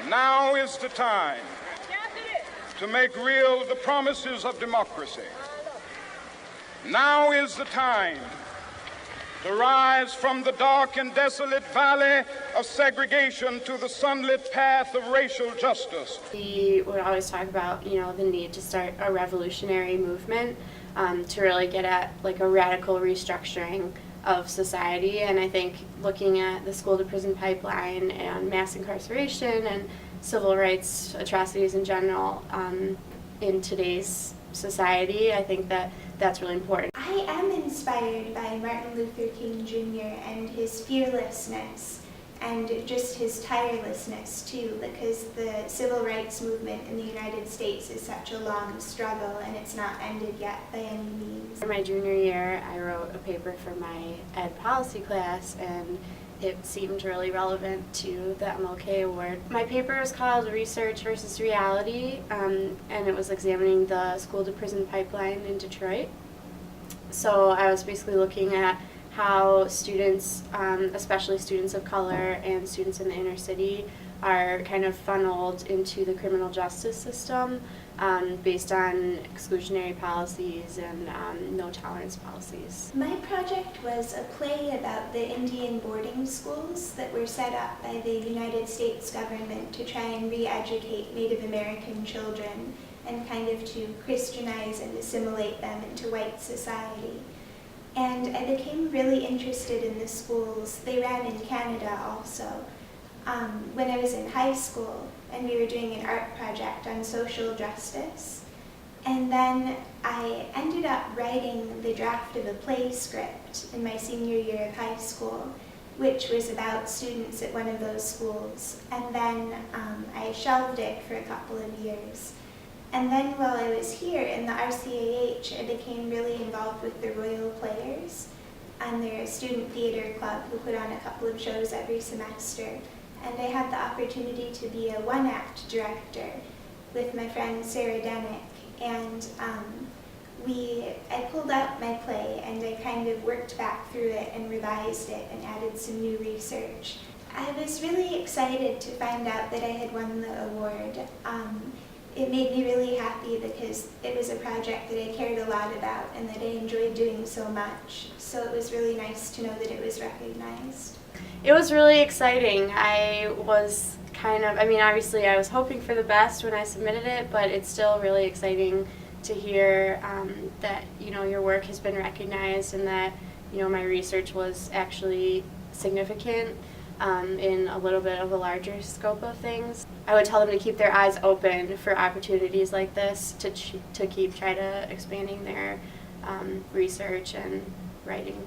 Now is the time to make real the promises of democracy. Now is the time to rise from the dark and desolate valley of segregation to the sunlit path of racial justice. We would always talk about, the need to start a revolutionary movement to really get at like a radical restructuring of society. And I think looking at the school-to-prison pipeline and mass incarceration and civil rights atrocities in general in today's society, I think that that's really important. I am inspired by Martin Luther King Jr. and his fearlessness and just his tirelessness too, because the civil rights movement in the United States is such a long struggle and it's not ended yet by any means. For my junior year, I wrote a paper for my ed policy class, and it seemed really relevant to the MLK Award. My paper was called Research versus Reality, and it was examining the school-to-prison pipeline in Detroit. So I was basically looking at how students, especially students of color and students in the inner city, are kind of funneled into the criminal justice system based on exclusionary policies and no-tolerance policies. My project was a play about the Indian boarding schools that were set up by the United States government to try and re-educate Native American children and kind of to Christianize and assimilate them into white society. And I became really interested in the schools. They ran in Canada also. When I was in high school, and we were doing an art project on social justice. And then I ended up writing the draft of a play script in my senior year of high school, which was about students at one of those schools. And then I shelved it for a couple of years. And then while I was here in the RCAH, I became really involved with the Royal Players and their student theater club, who put on a couple of shows every semester. And I had the opportunity to be a one-act director with my friend Sarah Denick. And I pulled out my play and I kind of worked back through it and revised it and added some new research. I was really excited to find out that I had won the award. It made me really happy because it was a project that I cared a lot about and that I enjoyed doing so much. So it was really nice to know that it was recognized. It was really exciting. I was obviously I was hoping for the best when I submitted it, but it's still really exciting to hear that, your work has been recognized and that, my research was actually significant in a little bit of a larger scope of things. I would tell them to keep their eyes open for opportunities like this to keep try to expanding their research and writing.